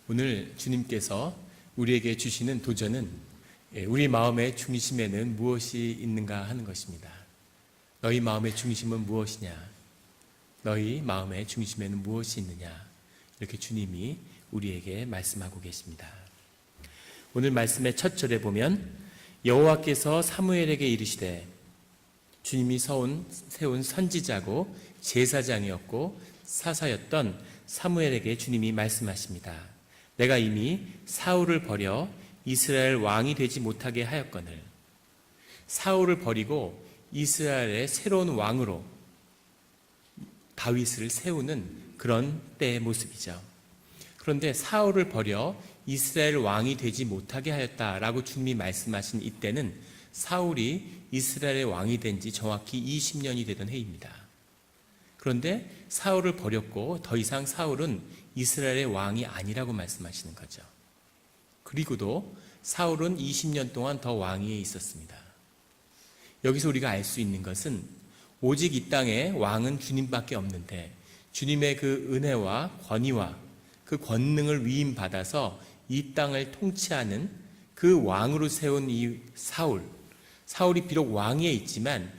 오늘 주님께서 우리에게 주시는 도전은 우리 마음의 중심에는 무엇이 있는가 하는 것입니다. 너희 마음의 중심은 무엇이냐? 너희 마음의 중심에는 무엇이 있느냐? 이렇게 주님이 우리에게 말씀하고 계십니다. 오늘 말씀의 첫 절에 보면 여호와께서 사무엘에게 이르시되, 주님이 세운 선지자고 제사장이었고 사사였던 사무엘에게 주님이 말씀하십니다. 내가 이미 사울을 버려 이스라엘 왕이 되지 못하게 하였거늘. 사울을 버리고 이스라엘의 새로운 왕으로 다윗을 세우는 그런 때의 모습이죠. 그런데 사울을 버려 이스라엘 왕이 되지 못하게 하였다라고 주님이 말씀하신 이때는 사울이 이스라엘의 왕이 된 지 정확히 20년이 되던 해입니다. 그런데 사울을 버렸고 더 이상 사울은 이스라엘의 왕이 아니라고 말씀하시는 거죠. 그리고도 사울은 20년 동안 더 왕위에 있었습니다. 여기서 우리가 알 수 있는 것은 오직 이 땅에 왕은 주님밖에 없는데 주님의 그 은혜와 권위와 그 권능을 위임받아서 이 땅을 통치하는 그 왕으로 세운 이 사울이 비록 왕위에 있지만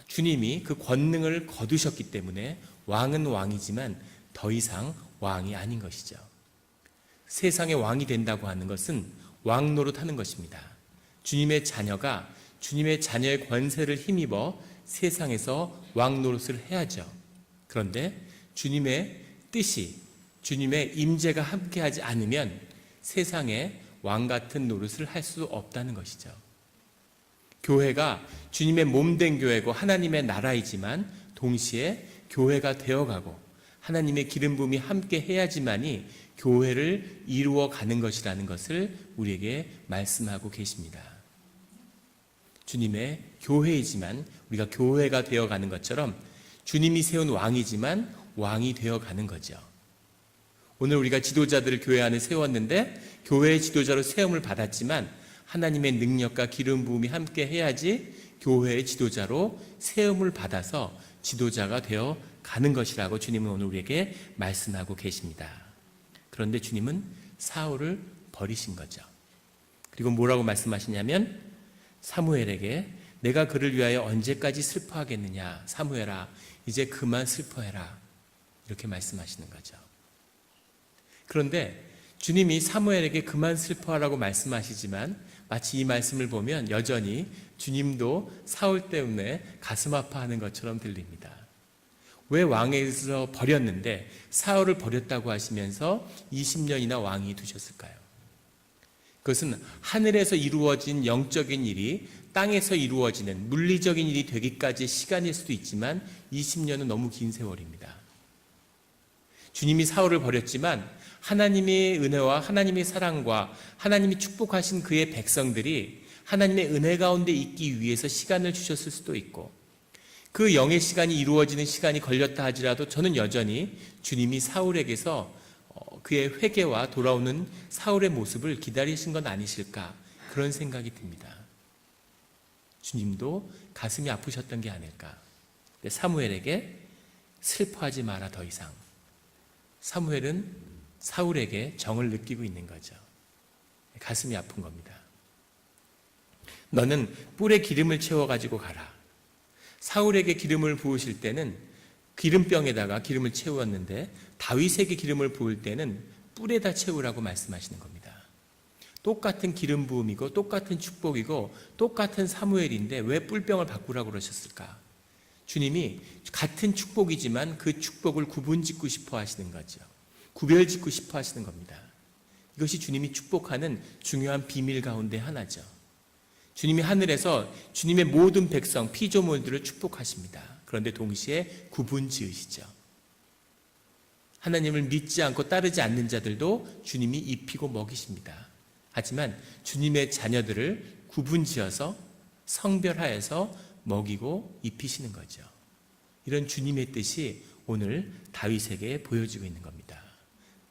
주님이 그 권능을 거두셨기 때문에 왕은 왕이지만 더 이상 왕이 아닌 것이죠. 세상의 왕이 된다고 하는 것은 왕 노릇하는 것입니다. 주님의 자녀가 주님의 자녀의 권세를 힘입어 세상에서 왕 노릇을 해야죠. 그런데 주님의 뜻이, 주님의 임재가 함께하지 않으면 세상에 왕 같은 노릇을 할 수 없다는 것이죠. 교회가 주님의 몸된 교회고 하나님의 나라이지만 동시에 교회가 되어가고 하나님의 기름 부음이 함께 해야지만이 교회를 이루어가는 것이라는 것을 우리에게 말씀하고 계십니다. 주님의 교회이지만 우리가 교회가 되어가는 것처럼 주님이 세운 왕이지만 왕이 되어가는 거죠. 오늘 우리가 지도자들을 교회 안에 세웠는데 교회의 지도자로 세움을 받았지만 하나님의 능력과 기름 부음이 함께 해야지 교회의 지도자로 세움을 받아서 지도자가 되어 가는 것이라고 주님은 오늘 우리에게 말씀하고 계십니다. 그런데 주님은 사울을 버리신 거죠. 그리고 뭐라고 말씀하시냐면 사무엘에게 내가 그를 위하여 언제까지 슬퍼하겠느냐? 사무엘아, 이제 그만 슬퍼해라. 이렇게 말씀하시는 거죠. 그런데 주님이 사무엘에게 그만 슬퍼하라고 말씀하시지만 마치 이 말씀을 보면 여전히 주님도 사울 때문에 가슴 아파하는 것처럼 들립니다. 왜 왕에서 버렸는데 사울을 버렸다고 하시면서 20년이나 왕이 두셨을까요? 그것은 하늘에서 이루어진 영적인 일이 땅에서 이루어지는 물리적인 일이 되기까지 시간일 수도 있지만 20년은 너무 긴 세월입니다. 주님이 사울을 버렸지만 하나님의 은혜와 하나님의 사랑과 하나님이 축복하신 그의 백성들이 하나님의 은혜 가운데 있기 위해서 시간을 주셨을 수도 있고 그 영의 시간이 이루어지는 시간이 걸렸다 하지라도 저는 여전히 주님이 사울에게서 그의 회개와 돌아오는 사울의 모습을 기다리신 건 아니실까 그런 생각이 듭니다. 주님도 가슴이 아프셨던 게 아닐까. 사무엘에게 슬퍼하지 마라 더 이상. 사무엘은 사울에게 정을 느끼고 있는 거죠. 가슴이 아픈 겁니다. 너는 뿔에 기름을 채워가지고 가라. 사울에게 기름을 부으실 때는 기름병에다가 기름을 채웠는데 다윗에게 기름을 부을 때는 뿔에다 채우라고 말씀하시는 겁니다. 똑같은 기름 부음이고 똑같은 축복이고 똑같은 사무엘인데 왜 뿔병을 바꾸라고 그러셨을까? 주님이 같은 축복이지만 그 축복을 구분짓고 싶어 하시는 거죠. 구별짓고 싶어 하시는 겁니다. 이것이 주님이 축복하는 중요한 비밀 가운데 하나죠. 주님이 하늘에서 주님의 모든 백성, 피조물들을 축복하십니다. 그런데 동시에 구분 지으시죠. 하나님을 믿지 않고 따르지 않는 자들도 주님이 입히고 먹이십니다. 하지만 주님의 자녀들을 구분 지어서 성별하여서 먹이고 입히시는 거죠. 이런 주님의 뜻이 오늘 다윗에게 보여지고 있는 겁니다.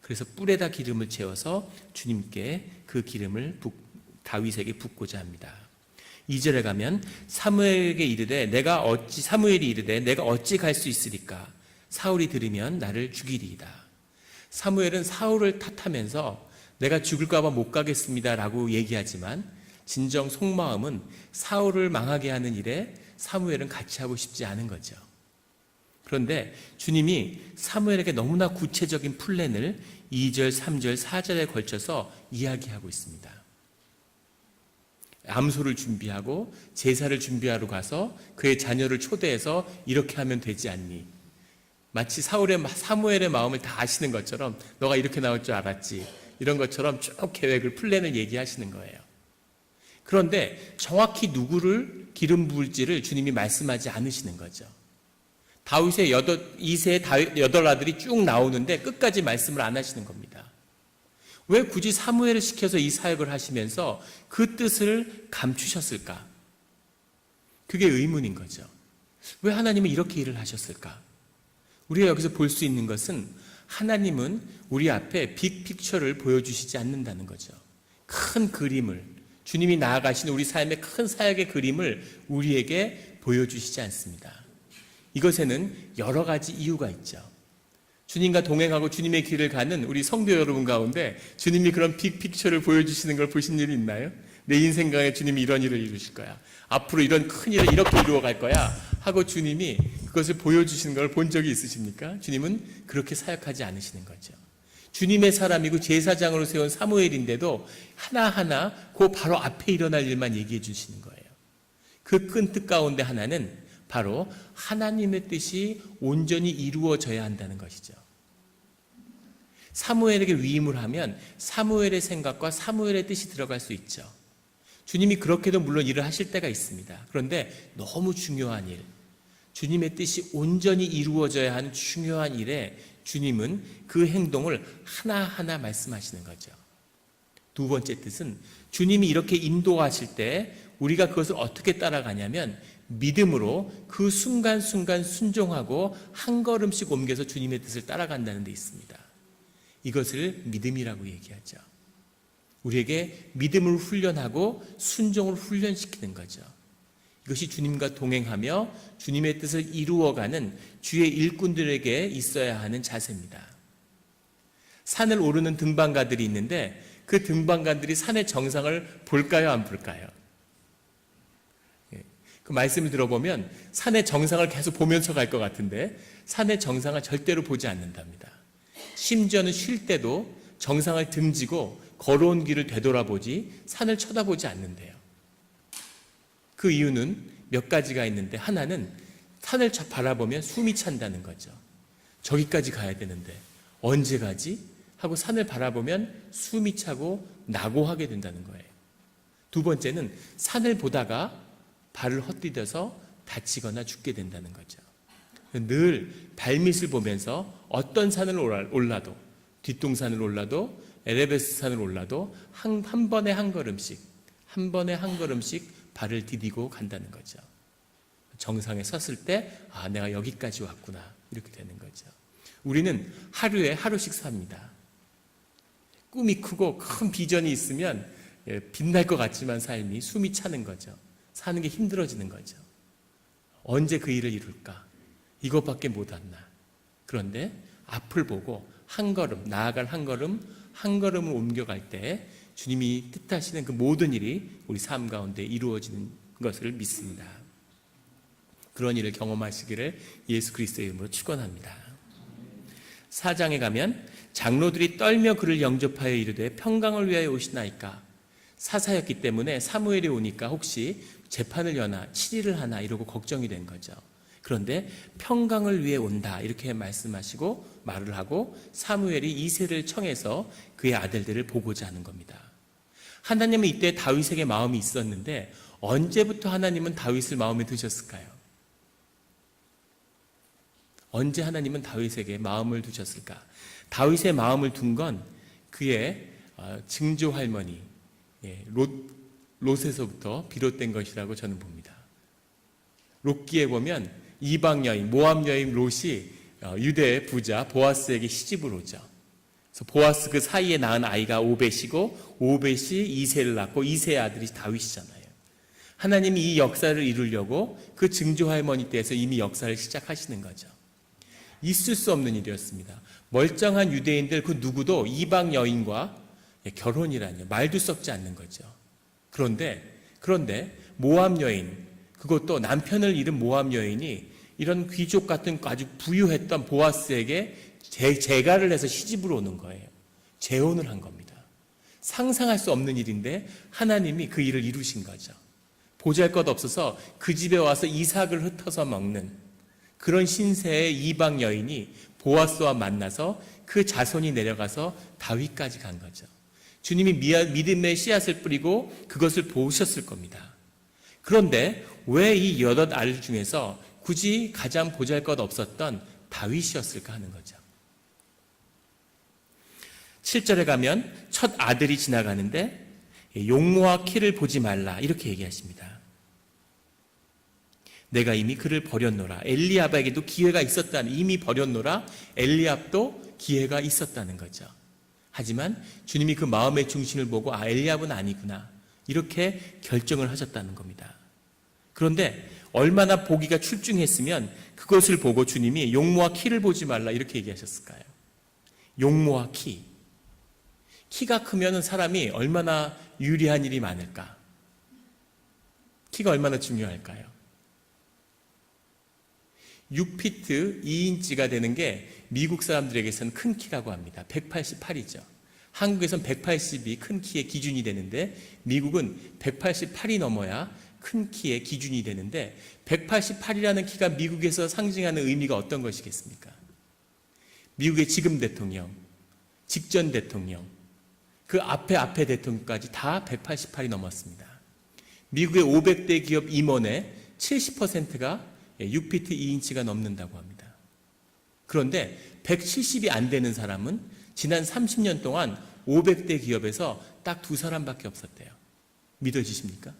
그래서 뿔에다 기름을 채워서 주님께 그 기름을 다윗에게 붓고자 합니다. 2절에 가면 사무엘이 이르되 내가 어찌 갈 수 있으리까? 사울이 들으면 나를 죽이리이다. 사무엘은 사울을 탓하면서 내가 죽을까 봐 못 가겠습니다라고 얘기하지만 진정 속마음은 사울을 망하게 하는 일에 사무엘은 같이 하고 싶지 않은 거죠. 그런데 주님이 사무엘에게 너무나 구체적인 플랜을 2절, 3절, 4절에 걸쳐서 이야기하고 있습니다. 암소를 준비하고 제사를 준비하러 가서 그의 자녀를 초대해서 이렇게 하면 되지 않니? 마치 사무엘의 마음을 다 아시는 것처럼 너가 이렇게 나올 줄 알았지. 이런 것처럼 쭉 계획을, 플랜을 얘기하시는 거예요. 그런데 정확히 누구를 기름 부을지를 주님이 말씀하지 않으시는 거죠. 다윗의 2세의 여덟 아들이 쭉 나오는데 끝까지 말씀을 안 하시는 겁니다. 왜 굳이 사무엘을 시켜서 이 사역을 하시면서 그 뜻을 감추셨을까? 그게 의문인 거죠. 왜 하나님은 이렇게 일을 하셨을까? 우리가 여기서 볼 수 있는 것은 하나님은 우리 앞에 빅픽처를 보여주시지 않는다는 거죠. 큰 그림을, 주님이 나아가시는 우리 삶의 큰 사역의 그림을 우리에게 보여주시지 않습니다. 이것에는 여러 가지 이유가 있죠. 주님과 동행하고 주님의 길을 가는 우리 성도 여러분 가운데 주님이 그런 빅픽처를 보여주시는 걸 보신 일이 있나요? 내 인생 가운데 주님이 이런 일을 이루실 거야. 앞으로 이런 큰 일을 이렇게 이루어 갈 거야. 하고 주님이 그것을 보여주시는 걸 본 적이 있으십니까? 주님은 그렇게 사역하지 않으시는 거죠. 주님의 사람이고 제사장으로 세운 사무엘인데도 하나하나 그 바로 앞에 일어날 일만 얘기해 주시는 거예요. 그 큰 뜻 가운데 하나는 바로 하나님의 뜻이 온전히 이루어져야 한다는 것이죠. 사무엘에게 위임을 하면 사무엘의 생각과 사무엘의 뜻이 들어갈 수 있죠. 주님이 그렇게도 물론 일을 하실 때가 있습니다. 그런데 너무 중요한 일, 주님의 뜻이 온전히 이루어져야 하는 중요한 일에 주님은 그 행동을 하나하나 말씀하시는 거죠. 두 번째 뜻은 주님이 이렇게 인도하실 때 우리가 그것을 어떻게 따라가냐면 믿음으로 그 순간순간 순종하고 한 걸음씩 옮겨서 주님의 뜻을 따라간다는 데 있습니다. 이것을 믿음이라고 얘기하죠. 우리에게 믿음을 훈련하고 순종을 훈련시키는 거죠. 이것이 주님과 동행하며 주님의 뜻을 이루어가는 주의 일꾼들에게 있어야 하는 자세입니다. 산을 오르는 등반가들이 있는데 그 등반가들이 산의 정상을 볼까요, 안 볼까요? 그 말씀을 들어보면 산의 정상을 계속 보면서 갈 것 같은데 산의 정상을 절대로 보지 않는답니다. 심지어는 쉴 때도 정상을 등지고 걸어온 길을 되돌아보지 산을 쳐다보지 않는데요. 그 이유는 몇 가지가 있는데 하나는 산을 바라보면 숨이 찬다는 거죠. 저기까지 가야 되는데 언제 가지? 하고 산을 바라보면 숨이 차고 낙오하게 된다는 거예요. 두 번째는 산을 보다가 발을 헛디뎌서 다치거나 죽게 된다는 거죠. 늘 발밑을 보면서 어떤 산을 올라도, 뒷동산을 올라도 에베레스트 산을 올라도 한 번에 한 걸음씩 발을 디디고 간다는 거죠. 정상에 섰을 때 내가 여기까지 왔구나 이렇게 되는 거죠. 우리는 하루에 하루씩 삽니다. 꿈이 크고 큰 비전이 있으면 빛날 것 같지만 삶이 숨이 차는 거죠. 사는 게 힘들어지는 거죠. 언제 그 일을 이룰까? 이것밖에 못했나? 그런데 앞을 보고 한 걸음, 나아갈 한 걸음을 옮겨갈 때 주님이 뜻하시는 그 모든 일이 우리 삶 가운데 이루어지는 것을 믿습니다. 그런 일을 경험하시기를 예수 그리스도의 이름으로 축원합니다. 4장에 가면 장로들이 떨며 그를 영접하여 이르되 평강을 위하여 오시나이까. 사사였기 때문에 사무엘이 오니까 혹시 재판을 여나 치리를 하나 이러고 걱정이 된 거죠. 그런데 평강을 위해 온다 이렇게 말씀하시고 말을 하고 사무엘이 2세를 청해서 그의 아들들을 보고자 하는 겁니다. 하나님은 이때 다윗에게 마음이 있었는데 언제부터 하나님은 다윗을 마음에 두셨을까요? 언제 하나님은 다윗에게 마음을 두셨을까? 다윗의 마음을 둔 건 그의 증조 할머니 롯에서부터 비롯된 것이라고 저는 봅니다. 롯기에 보면 이방 여인, 모압 여인 롯이 유대의 부자 보아스에게 시집을 오죠. 그래서 보아스 그 사이에 낳은 아이가 오벳이고 오벳이 이새를 낳고 이새의 아들이 다윗이잖아요. 하나님이 이 역사를 이루려고 그 증조 할머니 때에서 이미 역사를 시작하시는 거죠. 있을 수 없는 일이었습니다. 멀쩡한 유대인들 그 누구도 이방 여인과 결혼이라뇨. 말도 썩지 않는 거죠. 그런데 모압 여인, 그것도 남편을 잃은 모압 여인이 이런 귀족 같은 아주 부유했던 보아스에게 재가를 해서 시집으로 오는 거예요. 재혼을 한 겁니다. 상상할 수 없는 일인데 하나님이 그 일을 이루신 거죠. 보잘것없어서 그 집에 와서 이삭을 흩어서 먹는 그런 신세의 이방 여인이 보아스와 만나서 그 자손이 내려가서 다윗까지 간 거죠. 주님이 믿음의 씨앗을 뿌리고 그것을 보셨을 겁니다. 그런데 왜 이 8 중에서 굳이 가장 보잘것없었던 다윗이었을까 하는 거죠. 7절에 가면 첫 아들이 지나가는데 용모와 키를 보지 말라 이렇게 얘기하십니다. 내가 이미 그를 버렸노라. 엘리압에게도 기회가 있었다는, 이미 버렸노라. 엘리압도 기회가 있었다는 거죠. 하지만 주님이 그 마음의 중심을 보고 엘리압은 아니구나 이렇게 결정을 하셨다는 겁니다. 그런데 얼마나 보기가 출중했으면 그것을 보고 주님이 용모와 키를 보지 말라 이렇게 얘기하셨을까요? 용모와 키. 키가 크면 사람이 얼마나 유리한 일이 많을까? 키가 얼마나 중요할까요? 6피트 2인치가 되는 게 미국 사람들에게서는 큰 키라고 합니다. 188이죠. 한국에선 180이 큰 키의 기준이 되는데 미국은 188이 넘어야 큰 키의 기준이 되는데 188이라는 키가 미국에서 상징하는 의미가 어떤 것이겠습니까? 미국의 지금 대통령, 직전 대통령, 그 앞에 대통령까지 다 188이 넘었습니다. 미국의 500대 기업 임원의 70%가 6피트 2인치가 넘는다고 합니다. 그런데 170이 안 되는 사람은 지난 30년 동안 500대 기업에서 딱 2사람밖에 없었대요. 믿어지십니까?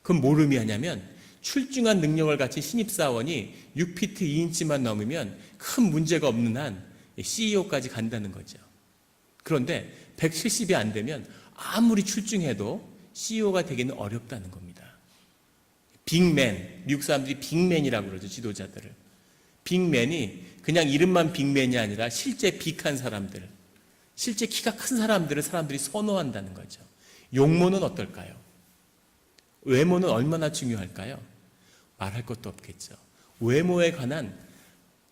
그건 뭘 의미하냐면 출중한 능력을 가진 신입사원이 6피트 2인치만 넘으면 큰 문제가 없는 한 CEO까지 간다는 거죠. 그런데 170이 안 되면 아무리 출중해도 CEO가 되기는 어렵다는 겁니다. 빅맨, 미국 사람들이 빅맨이라고 그러죠, 지도자들을. 빅맨이 그냥 이름만 빅맨이 아니라 실제 빅한 사람들, 실제 키가 큰 사람들을 사람들이 선호한다는 거죠. 용모는 어떨까요? 외모는 얼마나 중요할까요? 말할 것도 없겠죠. 외모에 관한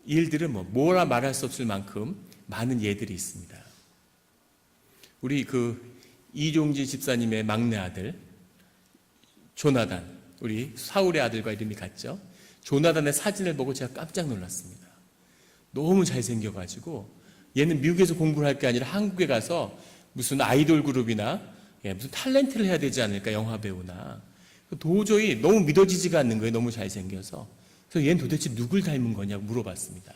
일들은 뭐라 말할 수 없을 만큼 많은 예들이 있습니다. 우리 이종진 집사님의 막내 아들 조나단, 우리 사울의 아들과 이름이 같죠. 조나단의 사진을 보고 제가 깜짝 놀랐습니다. 너무 잘생겨가지고 얘는 미국에서 공부를 할 게 아니라 한국에 가서 무슨 아이돌 그룹이나 무슨 탤런트를 해야 되지 않을까, 영화 배우나. 도저히 너무 믿어지지가 않는 거예요. 너무 잘생겨서. 그래서 얘는 도대체 누굴 닮은 거냐고 물어봤습니다.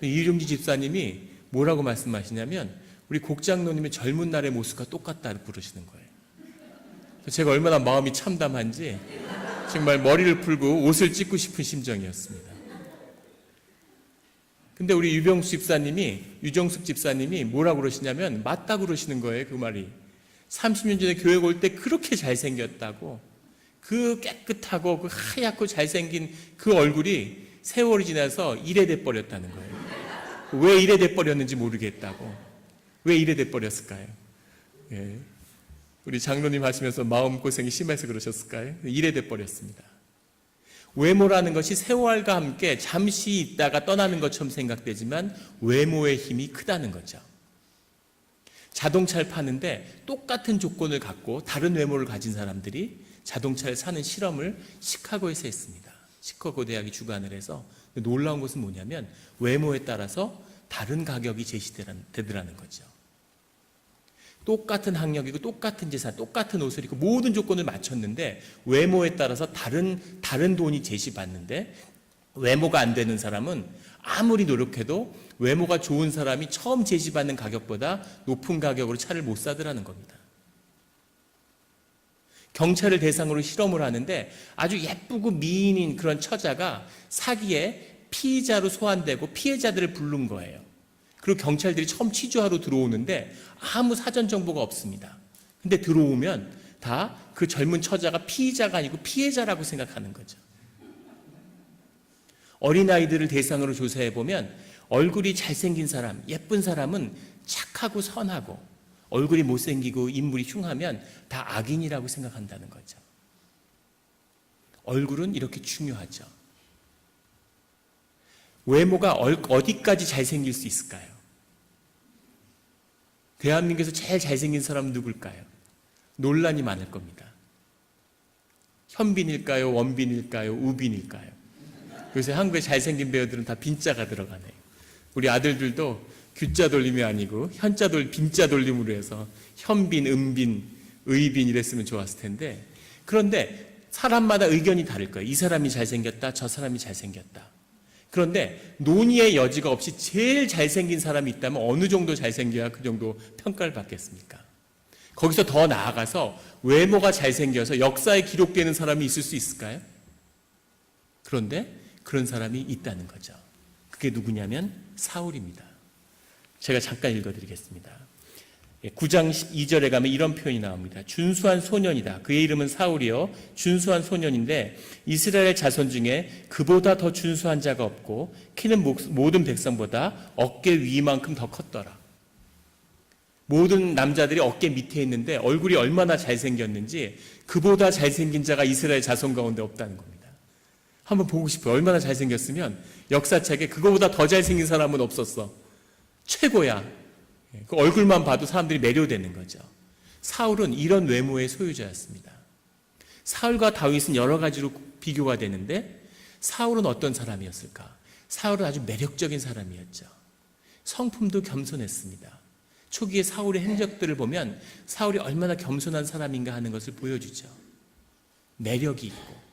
이종진 집사님이 뭐라고 말씀하시냐면 우리 곡장로님의 젊은 날의 모습과 똑같다고 그러시는 거예요. 제가 얼마나 마음이 참담한지 정말 머리를 풀고 옷을 찢고 싶은 심정이었습니다. 근데 우리 유정숙 집사님이 뭐라고 그러시냐면 맞다고 그러시는 거예요. 그 말이 30년 전에 교회 올 때 그렇게 잘생겼다고, 그 깨끗하고 그 하얗고 잘생긴 그 얼굴이 세월이 지나서 이래돼 버렸다는 거예요. 왜 이래돼 버렸는지 모르겠다고. 왜 이래돼 버렸을까요? 예. 우리 장로님 하시면서 마음고생이 심해서 그러셨을까요? 이래돼 버렸습니다. 외모라는 것이 세월과 함께 잠시 있다가 떠나는 것처럼 생각되지만 외모의 힘이 크다는 거죠. 자동차를 파는데 똑같은 조건을 갖고 다른 외모를 가진 사람들이 자동차를 사는 실험을 시카고에서 했습니다. 시카고 대학이 주관을 해서. 놀라운 것은 뭐냐면 외모에 따라서 다른 가격이 제시되더라는 거죠. 똑같은 학력이고 똑같은 재산, 똑같은 옷을 입고 모든 조건을 맞췄는데 외모에 따라서 다른 돈이 제시받는데 외모가 안 되는 사람은 아무리 노력해도 외모가 좋은 사람이 처음 제시받는 가격보다 높은 가격으로 차를 못 사더라는 겁니다. 경찰을 대상으로 실험을 하는데 아주 예쁘고 미인인 그런 처자가 사기에 피의자로 소환되고 피해자들을 부른 거예요. 그리고 경찰들이 처음 취조하러 들어오는데 아무 사전 정보가 없습니다. 근데 들어오면 다 그 젊은 처자가 피의자가 아니고 피해자라고 생각하는 거죠. 어린아이들을 대상으로 조사해보면 얼굴이 잘생긴 사람, 예쁜 사람은 착하고 선하고 얼굴이 못생기고 인물이 흉하면 다 악인이라고 생각한다는 거죠. 얼굴은 이렇게 중요하죠. 외모가 어디까지 잘생길 수 있을까요? 대한민국에서 제일 잘생긴 사람은 누굴까요? 논란이 많을 겁니다. 현빈일까요? 원빈일까요? 우빈일까요? 요새 한국의 잘생긴 배우들은 다 빈자가 들어가네요. 우리 아들들도 규자 돌림이 아니고 빈자 돌림으로 해서 현빈, 은빈, 의빈 이랬으면 좋았을 텐데, 그런데 사람마다 의견이 다를 거예요. 이 사람이 잘생겼다, 저 사람이 잘생겼다. 그런데 논의의 여지가 없이 제일 잘생긴 사람이 있다면 어느 정도 잘생겨야 그 정도 평가를 받겠습니까? 거기서 더 나아가서 외모가 잘생겨서 역사에 기록되는 사람이 있을 수 있을까요? 그런데 그런 사람이 있다는 거죠. 그게 누구냐면 사울입니다. 제가 잠깐 읽어드리겠습니다. 9장 2절에 가면 이런 표현이 나옵니다. 준수한 소년이다. 그의 이름은 사울이요 준수한 소년인데 이스라엘 자손 중에 그보다 더 준수한 자가 없고 키는 모든 백성보다 어깨 위만큼 더 컸더라. 모든 남자들이 어깨 밑에 있는데 얼굴이 얼마나 잘생겼는지 그보다 잘생긴 자가 이스라엘 자손 가운데 없다는 겁니다. 한번 보고 싶어요. 얼마나 잘생겼으면 역사책에 그거보다 더 잘생긴 사람은 없었어. 최고야. 그 얼굴만 봐도 사람들이 매료되는 거죠. 사울은 이런 외모의 소유자였습니다. 사울과 다윗은 여러 가지로 비교가 되는데 사울은 어떤 사람이었을까? 사울은 아주 매력적인 사람이었죠. 성품도 겸손했습니다. 초기에 사울의 행적들을 보면 사울이 얼마나 겸손한 사람인가 하는 것을 보여주죠. 매력이 있고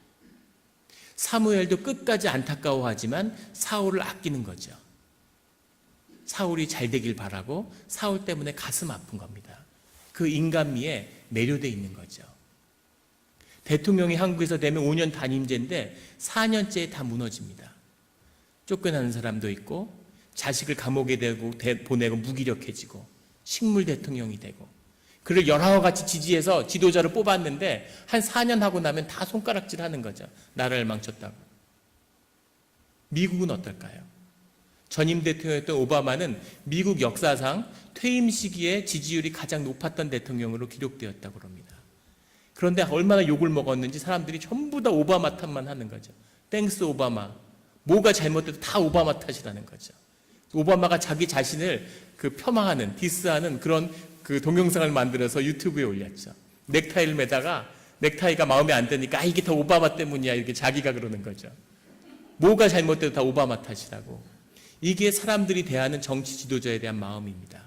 사무엘도 끝까지 안타까워하지만 사울을 아끼는 거죠. 사울이 잘 되길 바라고 사울 때문에 가슴 아픈 겁니다. 그 인간미에 매료되어 있는 거죠. 대통령이 한국에서 되면 5년 단임제인데 4년째에 다 무너집니다. 쫓겨나는 사람도 있고 자식을 감옥에 보내고 무기력해지고 식물 대통령이 되고 그를 여러와 같이 지지해서 지도자를 뽑았는데 한 4년 하고 나면 다 손가락질하는 거죠. 나라를 망쳤다고. 미국은 어떨까요? 전임 대통령이었던 오바마는 미국 역사상 퇴임 시기에 지지율이 가장 높았던 대통령으로 기록되었다고 합니다. 그런데 얼마나 욕을 먹었는지 사람들이 전부 다 오바마 탓만 하는 거죠. 땡스 오바마. 뭐가 잘못돼도 다 오바마 탓이라는 거죠. 오바마가 자기 자신을 폄하하는, 디스하는 그런 동영상을 만들어서 유튜브에 올렸죠. 넥타이를 매다가 넥타이가 마음에 안 드니까 이게 다 오바마 때문이야 이렇게 자기가 그러는 거죠. 뭐가 잘못돼도 다 오바마 탓이라고. 이게 사람들이 대하는 정치 지도자에 대한 마음입니다.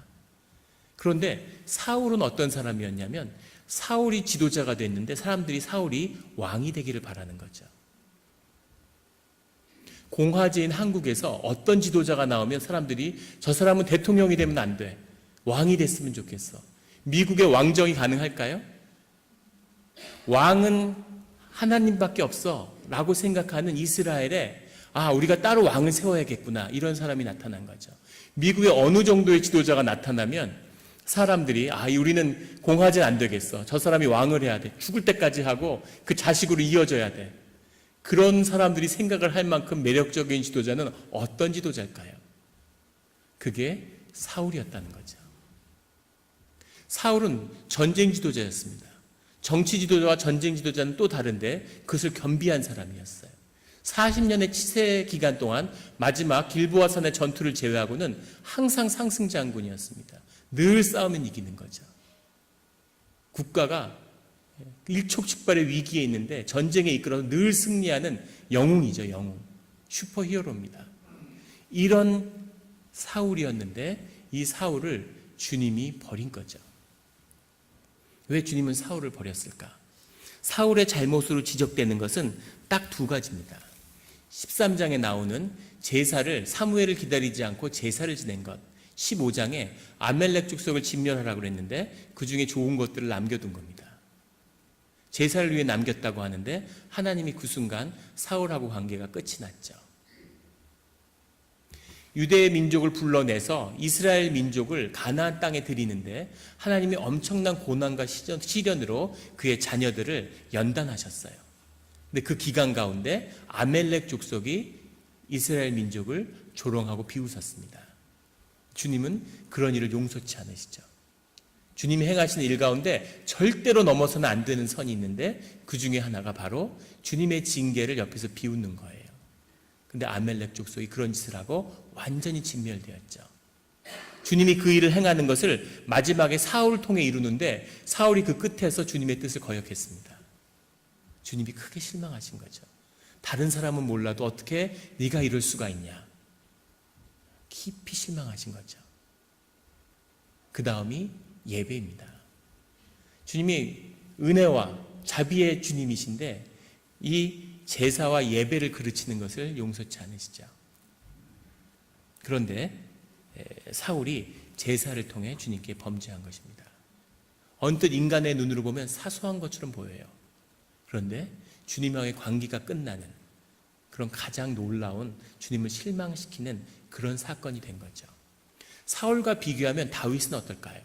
그런데 사울은 어떤 사람이었냐면 사울이 지도자가 됐는데 사람들이 사울이 왕이 되기를 바라는 거죠. 공화제인 한국에서 어떤 지도자가 나오면 사람들이 저 사람은 대통령이 되면 안 돼. 왕이 됐으면 좋겠어. 미국의 왕정이 가능할까요? 왕은 하나님밖에 없어 라고 생각하는 이스라엘에 우리가 따로 왕을 세워야겠구나 이런 사람이 나타난 거죠. 미국의 어느 정도의 지도자가 나타나면 사람들이 우리는 공화제는 안 되겠어. 저 사람이 왕을 해야 돼. 죽을 때까지 하고 그 자식으로 이어져야 돼. 그런 사람들이 생각을 할 만큼 매력적인 지도자는 어떤 지도자일까요? 그게 사울이었다는 거죠. 사울은 전쟁 지도자였습니다. 정치 지도자와 전쟁 지도자는 또 다른데 그것을 겸비한 사람이었어요. 40년의 치세 기간 동안 마지막 길보아산의 전투를 제외하고는 항상 상승 장군이었습니다. 늘 싸우면 이기는 거죠. 국가가 일촉즉발의 위기에 있는데 전쟁에 이끌어서 늘 승리하는 영웅이죠. 영웅. 슈퍼히어로입니다. 이런 사울이었는데 이 사울을 주님이 버린 거죠. 왜 주님은 사울을 버렸을까? 사울의 잘못으로 지적되는 것은 딱 두 가지입니다. 13장에 나오는 제사를 사무엘을 기다리지 않고 제사를 지낸 것. 15장에 아멜렉 족속을 진멸하라고 그랬는데 그 중에 좋은 것들을 남겨둔 겁니다. 제사를 위해 남겼다고 하는데 하나님이 그 순간 사울하고 관계가 끝이 났죠. 유대의 민족을 불러내서 이스라엘 민족을 가나안 땅에 들이는데 하나님이 엄청난 고난과 시련으로 그의 자녀들을 연단하셨어요. 근데 그 기간 가운데 아멜렉 족속이 이스라엘 민족을 조롱하고 비웃었습니다. 주님은 그런 일을 용서치 않으시죠. 주님이 행하시는 일 가운데 절대로 넘어서는 안 되는 선이 있는데 그 중에 하나가 바로 주님의 징계를 옆에서 비웃는 거예요. 근데 아멜렉 족속이 그런 짓을 하고 완전히 진멸되었죠. 주님이 그 일을 행하는 것을 마지막에 사울을 통해 이루는데 사울이 그 끝에서 주님의 뜻을 거역했습니다. 주님이 크게 실망하신 거죠. 다른 사람은 몰라도 어떻게 네가 이럴 수가 있냐. 깊이 실망하신 거죠. 그 다음이 예배입니다. 주님이 은혜와 자비의 주님이신데 이 제사와 예배를 그르치는 것을 용서치 않으시죠. 그런데 사울이 제사를 통해 주님께 범죄한 것입니다. 언뜻 인간의 눈으로 보면 사소한 것처럼 보여요. 그런데 주님과의 관계가 끝나는 그런 가장 놀라운 주님을 실망시키는 그런 사건이 된 거죠. 사울과 비교하면 다윗은 어떨까요?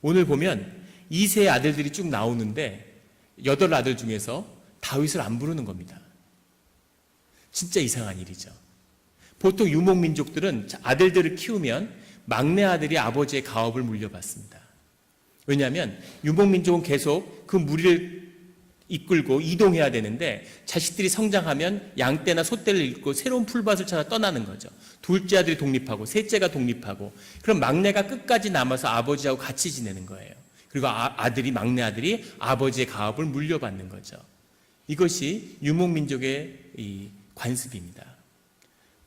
오늘 보면 이세의 아들들이 쭉 나오는데 8아들 중에서 다윗을 안 부르는 겁니다. 진짜 이상한 일이죠. 보통 유목민족들은 아들들을 키우면 막내 아들이 아버지의 가업을 물려받습니다. 왜냐하면 유목민족은 계속 그 무리를 이끌고 이동해야 되는데 자식들이 성장하면 양떼나 소떼를 잃고 새로운 풀밭을 찾아 떠나는 거죠. 둘째 아들이 독립하고 셋째가 독립하고 그럼 막내가 끝까지 남아서 아버지하고 같이 지내는 거예요. 그리고 막내 아들이 아버지의 가업을 물려받는 거죠. 이것이 유목민족의 이 관습입니다.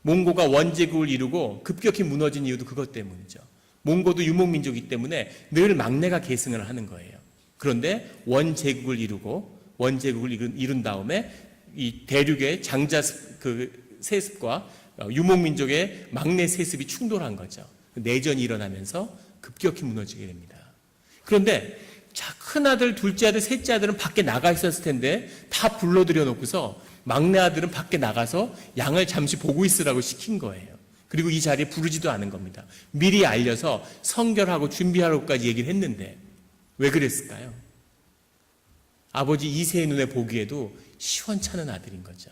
몽고가 원제국을 이루고 급격히 무너진 이유도 그것 때문이죠. 몽고도 유목민족이기 때문에 늘 막내가 계승을 하는 거예요. 그런데 원제국을 이룬 다음에 이 대륙의 장자 그 세습과 유목민족의 막내 세습이 충돌한 거죠. 내전이 일어나면서 급격히 무너지게 됩니다. 그런데 큰아들, 둘째 아들, 셋째 아들은 밖에 나가 있었을 텐데 다 불러들여 놓고서 막내 아들은 밖에 나가서 양을 잠시 보고 있으라고 시킨 거예요. 그리고 이 자리에 부르지도 않은 겁니다. 미리 알려서 성결하고 준비하라고까지 얘기를 했는데 왜 그랬을까요? 아버지 이세의 눈에 보기에도 시원찮은 아들인 거죠.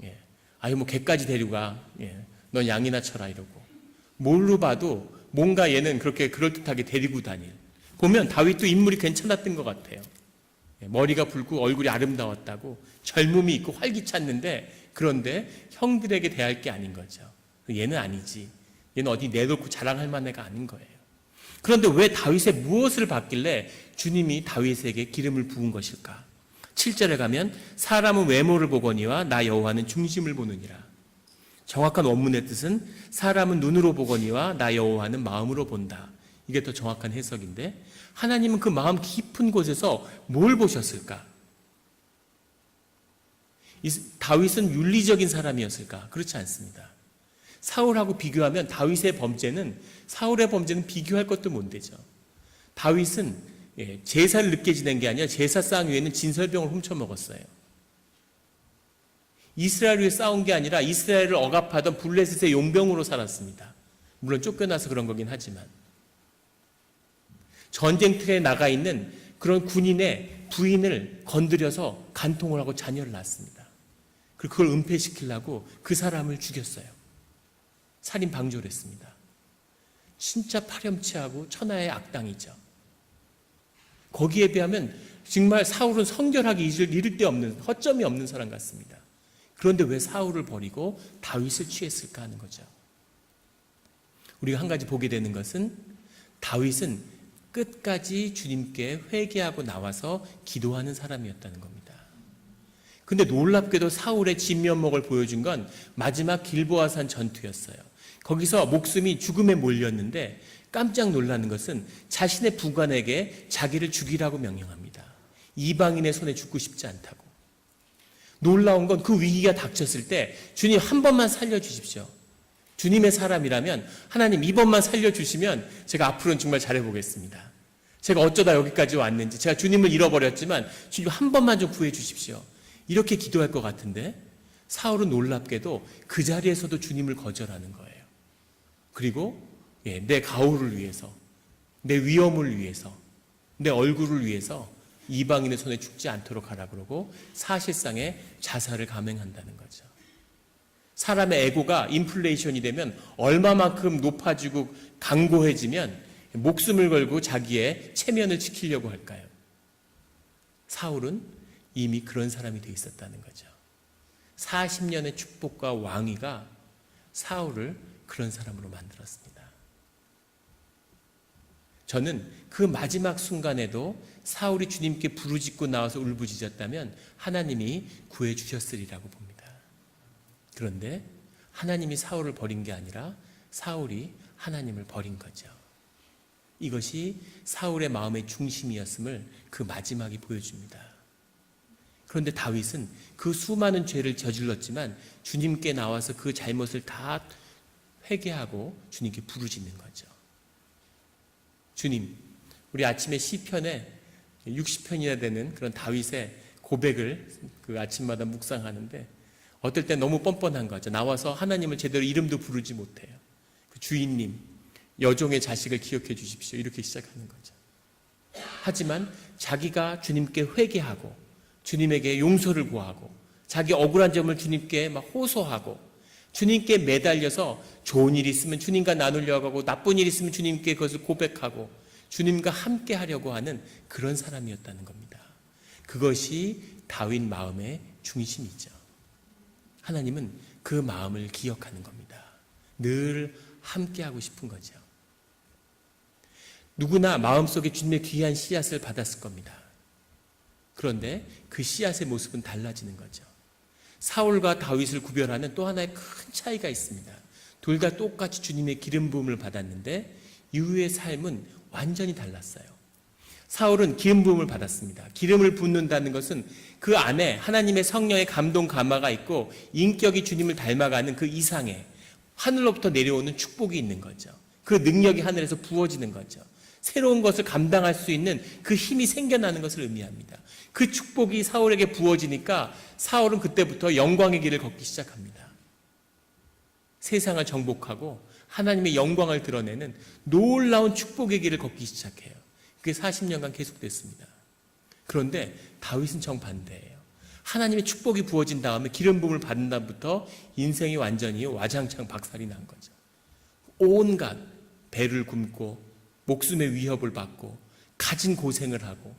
예. 아유 뭐 개까지 데리고 가. 예. 넌 양이나 쳐라 이러고. 뭘로 봐도 뭔가 얘는 그렇게 그럴듯하게 데리고 다닐. 보면 다윗도 인물이 괜찮았던 것 같아요. 예. 머리가 붉고 얼굴이 아름다웠다고 젊음이 있고 활기찼는데 그런데 형들에게 대할 게 아닌 거죠. 얘는 아니지. 얘는 어디 내놓고 자랑할 만한 애가 아닌 거예요. 그런데 왜 다윗의 무엇을 받길래 주님이 다윗에게 기름을 부은 것일까? 7절에 가면 사람은 외모를 보거니와 나 여호와는 중심을 보느니라. 정확한 원문의 뜻은 사람은 눈으로 보거니와 나 여호와는 마음으로 본다. 이게 더 정확한 해석인데 하나님은 그 마음 깊은 곳에서 뭘 보셨을까? 다윗은 윤리적인 사람이었을까? 그렇지 않습니다. 사울하고 비교하면 다윗의 범죄는 사울의 범죄는 비교할 것도 못 되죠. 다윗은 제사를 늦게 지낸 게 아니라 제사상 위에는 진설병을 훔쳐 먹었어요. 이스라엘 위해 싸운 게 아니라 이스라엘을 억압하던 블레셋의 용병으로 살았습니다. 물론 쫓겨나서 그런 거긴 하지만 전쟁터에 나가 있는 그런 군인의 부인을 건드려서 간통을 하고 자녀를 낳았습니다. 그리고 그걸 은폐시키려고 그 사람을 죽였어요. 살인 방조를 했습니다. 진짜 파렴치하고 천하의 악당이죠. 거기에 비하면 정말 사울은 성결하게 이를 데 없는 허점이 없는 사람 같습니다. 그런데 왜 사울을 버리고 다윗을 취했을까 하는 거죠. 우리가 한 가지 보게 되는 것은 다윗은 끝까지 주님께 회개하고 나와서 기도하는 사람이었다는 겁니다. 근데 놀랍게도 사울의 진면목을 보여준 건 마지막 길보아산 전투였어요. 거기서 목숨이 죽음에 몰렸는데 깜짝 놀라는 것은 자신의 부관에게 자기를 죽이라고 명령합니다. 이방인의 손에 죽고 싶지 않다고. 놀라운 건 그 위기가 닥쳤을 때 주님 한 번만 살려주십시오. 주님의 사람이라면 하나님 이번만 살려주시면 제가 앞으로는 정말 잘해보겠습니다. 제가 어쩌다 여기까지 왔는지 제가 주님을 잃어버렸지만 주님 한 번만 좀 구해주십시오. 이렇게 기도할 것 같은데 사울은 놀랍게도 그 자리에서도 주님을 거절하는 거예요. 그리고 내 가호를 위해서, 내 위험을 위해서, 내 얼굴을 위해서 이방인의 손에 죽지 않도록 하라 그러고 사실상의 자살을 감행한다는 거죠. 사람의 에고가 인플레이션이 되면 얼마만큼 높아지고 강고해지면 목숨을 걸고 자기의 체면을 지키려고 할까요? 사울은 이미 그런 사람이 돼 있었다는 거죠. 40년의 축복과 왕위가 사울을 그런 사람으로 만들었습니다. 저는 그 마지막 순간에도 사울이 주님께 부르짖고 나와서 울부짖었다면 하나님이 구해 주셨으리라고 봅니다. 그런데 하나님이 사울을 버린 게 아니라 사울이 하나님을 버린 거죠. 이것이 사울의 마음의 중심이었음을 그 마지막이 보여줍니다. 그런데 다윗은 그 수많은 죄를 저질렀지만 주님께 나와서 그 잘못을 다 회개하고 주님께 부르짖는 거죠. 주님, 우리 아침에 시편에 60편이나 되는 그런 다윗의 고백을 그 아침마다 묵상하는데 어떨 때 너무 뻔뻔한 거죠. 나와서 하나님을 제대로 이름도 부르지 못해요. 그 주인님, 여종의 자식을 기억해 주십시오. 이렇게 시작하는 거죠. 하지만 자기가 주님께 회개하고 주님에게 용서를 구하고 자기 억울한 점을 주님께 막 호소하고 주님께 매달려서 좋은 일이 있으면 주님과 나누려고 하고 나쁜 일이 있으면 주님께 그것을 고백하고 주님과 함께 하려고 하는 그런 사람이었다는 겁니다. 그것이 다윗 마음의 중심이죠. 하나님은 그 마음을 기억하는 겁니다. 늘 함께 하고 싶은 거죠. 누구나 마음속에 주님의 귀한 씨앗을 받았을 겁니다. 그런데 그 씨앗의 모습은 달라지는 거죠. 사울과 다윗을 구별하는 또 하나의 큰 차이가 있습니다. 둘 다 똑같이 주님의 기름 부음을 받았는데 이후의 삶은 완전히 달랐어요. 사울은 기름 부음을 받았습니다. 기름을 붓는다는 것은 그 안에 하나님의 성령의 감동 감화가 있고 인격이 주님을 닮아가는 그 이상의 하늘로부터 내려오는 축복이 있는 거죠. 그 능력이 하늘에서 부어지는 거죠. 새로운 것을 감당할 수 있는 그 힘이 생겨나는 것을 의미합니다. 그 축복이 사울에게 부어지니까 사울은 그때부터 영광의 길을 걷기 시작합니다. 세상을 정복하고 하나님의 영광을 드러내는 놀라운 축복의 길을 걷기 시작해요. 그게 40년간 계속됐습니다. 그런데 다윗은 정반대예요. 하나님의 축복이 부어진 다음에 기름 부음을 받은 다음부터 인생이 완전히 와장창 박살이 난 거죠. 온갖 배를 굶고 목숨의 위협을 받고 가진 고생을 하고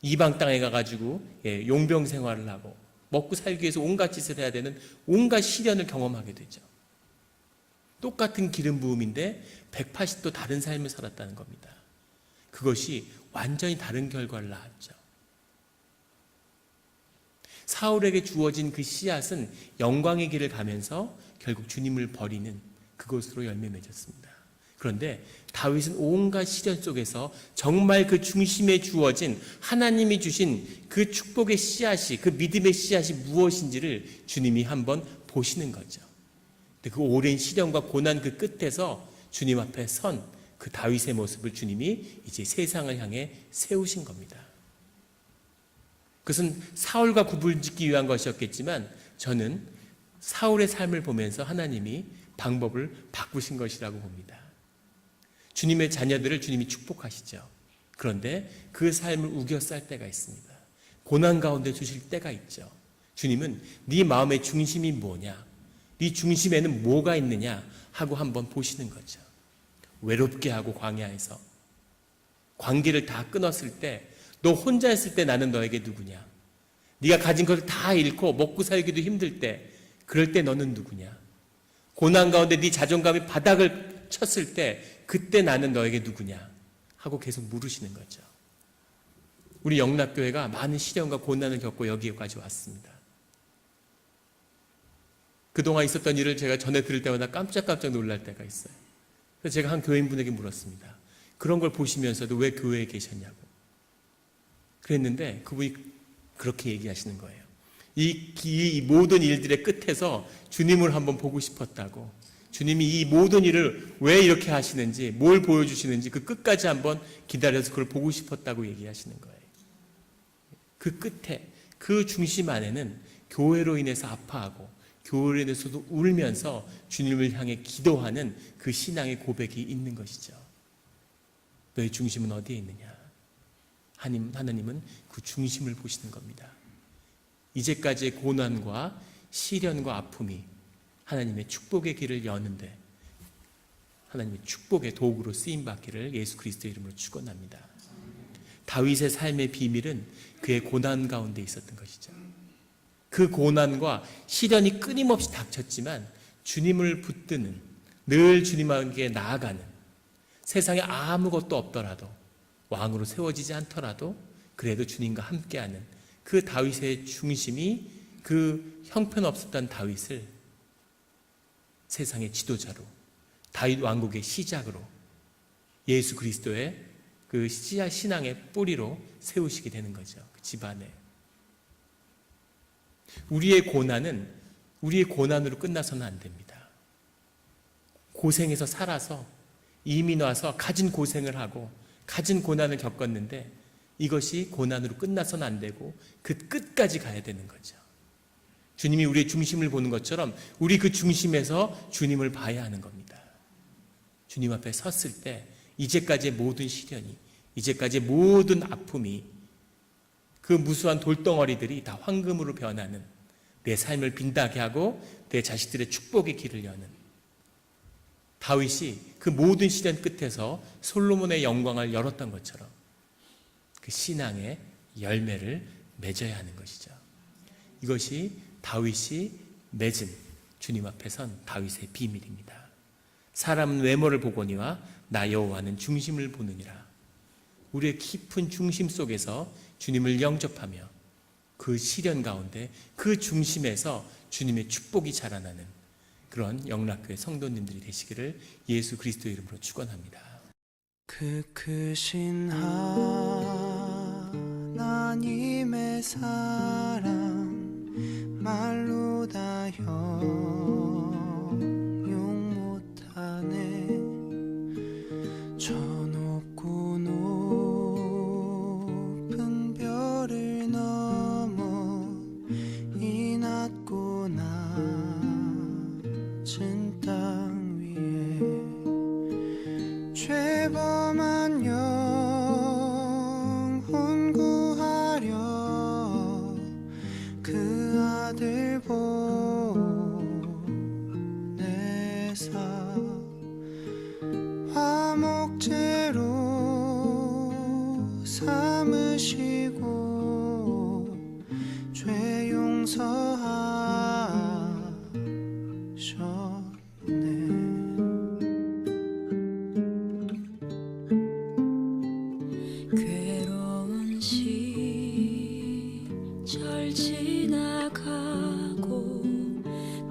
이방 땅에 가가지고 용병 생활을 하고 먹고 살기 위해서 온갖 짓을 해야 되는 온갖 시련을 경험하게 되죠. 똑같은 기름 부음인데 180도 다른 삶을 살았다는 겁니다. 그것이 완전히 다른 결과를 낳았죠. 사울에게 주어진 그 씨앗은 영광의 길을 가면서 결국 주님을 버리는 그것으로 열매 맺었습니다. 그런데 다윗은 온갖 시련 속에서 정말 그 중심에 주어진 하나님이 주신 그 축복의 씨앗이, 그 믿음의 씨앗이 무엇인지를 주님이 한번 보시는 거죠. 그 오랜 시련과 고난 그 끝에서 주님 앞에 선 그 다윗의 모습을 주님이 이제 세상을 향해 세우신 겁니다. 그것은 사울과 구분짓기 위한 것이었겠지만 저는 사울의 삶을 보면서 하나님이 방법을 바꾸신 것이라고 봅니다. 주님의 자녀들을 주님이 축복하시죠. 그런데 그 삶을 우겨쌀 때가 있습니다. 고난 가운데 주실 때가 있죠. 주님은 네 마음의 중심이 뭐냐, 네 중심에는 뭐가 있느냐 하고 한번 보시는 거죠. 외롭게 하고 광야에서 관계를 다 끊었을 때, 너 혼자 있을 때 나는 너에게 누구냐? 네가 가진 것을 다 잃고 먹고 살기도 힘들 때, 그럴 때 너는 누구냐? 고난 가운데 네 자존감이 바닥을 쳤을 때 그때 나는 너에게 누구냐? 하고 계속 물으시는 거죠. 우리 영락교회가 많은 시련과 고난을 겪고 여기까지 왔습니다. 그동안 있었던 일을 제가 전해 들을 때마다 깜짝깜짝 놀랄 때가 있어요. 그래서 제가 한 교인분에게 물었습니다. 그런 걸 보시면서도 왜 교회에 계셨냐고. 그랬는데 그분이 그렇게 얘기하시는 거예요. 이 모든 일들의 끝에서 주님을 한번 보고 싶었다고. 주님이 이 모든 일을 왜 이렇게 하시는지, 뭘 보여주시는지 그 끝까지 한번 기다려서 그걸 보고 싶었다고 얘기하시는 거예요. 그 끝에, 그 중심 안에는 교회로 인해서 아파하고 교회로 인해서도 울면서 주님을 향해 기도하는 그 신앙의 고백이 있는 것이죠. 너의 중심은 어디에 있느냐? 하나님은 그 중심을 보시는 겁니다. 이제까지의 고난과 시련과 아픔이 하나님의 축복의 길을 여는데 하나님의 축복의 도구로 쓰임받기를 예수 그리스도의 이름으로 축원합니다. 다윗의 삶의 비밀은 그의 고난 가운데 있었던 것이죠. 그 고난과 시련이 끊임없이 닥쳤지만 주님을 붙드는, 늘 주님에게 나아가는, 세상에 아무것도 없더라도, 왕으로 세워지지 않더라도 그래도 주님과 함께하는 그 다윗의 중심이, 그 형편없었던 다윗을 세상의 지도자로, 다윗 왕국의 시작으로, 예수 그리스도의 그 신앙의 뿌리로 세우시게 되는 거죠. 그 집안에. 우리의 고난은 우리의 고난으로 끝나서는 안 됩니다. 고생해서 살아서 이민 와서 가진 고생을 하고 가진 고난을 겪었는데 이것이 고난으로 끝나서는 안 되고 그 끝까지 가야 되는 거죠. 주님이 우리의 중심을 보는 것처럼 우리 그 중심에서 주님을 봐야 하는 겁니다. 주님 앞에 섰을 때 이제까지의 모든 시련이, 이제까지의 모든 아픔이, 그 무수한 돌덩어리들이 다 황금으로 변하는, 내 삶을 빛나게 하고 내 자식들의 축복의 길을 여는, 다윗이 그 모든 시련 끝에서 솔로몬의 영광을 열었던 것처럼 그 신앙의 열매를 맺어야 하는 것이죠. 이것이 다윗이 맺은 주님 앞에 선 다윗의 비밀입니다. 사람은 외모를 보거니와 나 여호와는 중심을 보느니라. 우리의 깊은 중심 속에서 주님을 영접하며 그 시련 가운데 그 중심에서 주님의 축복이 자라나는 그런 영락교회 성도님들이 되시기를 예수 그리스도의 이름으로 축원합니다. 그 크신 하나님의 사랑 말로 다 형용 못하네. 저 높고 높은 별을 넘어 이 낮고 낮은 땅 위에 죄범한 영혼 구하려 그 아들 보내사 화목제로 삼으시고 죄 용서하셨네. 괴로운 시절 지나가고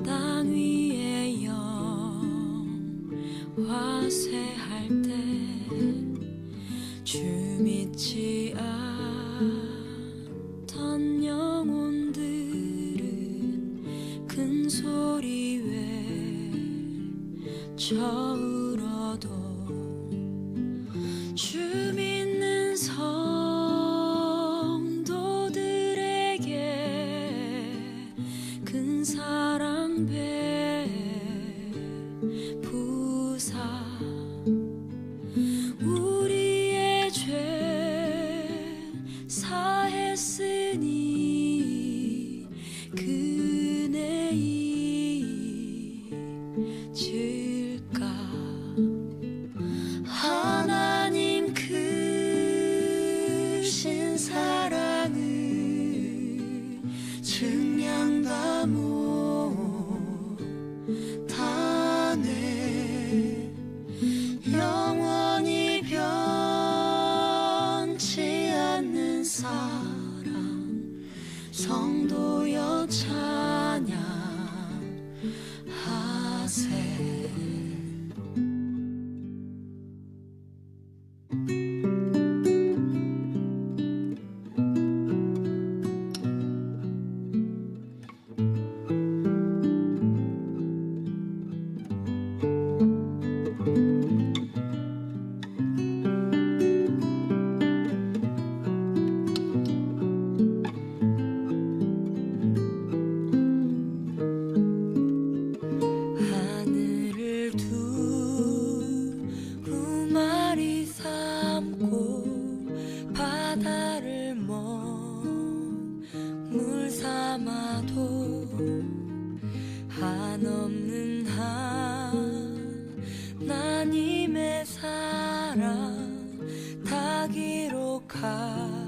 땅 위에 영화세할 때 주 믿지 않던 영혼들은 큰 소리 외쳐 울어도 주 믿는 성도들에게 큰 사랑 베푸사 우리의 죄 사했으니 그네 잊을까. 하나님 크신 사랑을 증량 다 못하네. 영원히 변치 않는 사랑 성도여 찬양하세. 하늘을 두루 마리 삼고 바다를 먹물 삼아도 한없는 하나님 기록하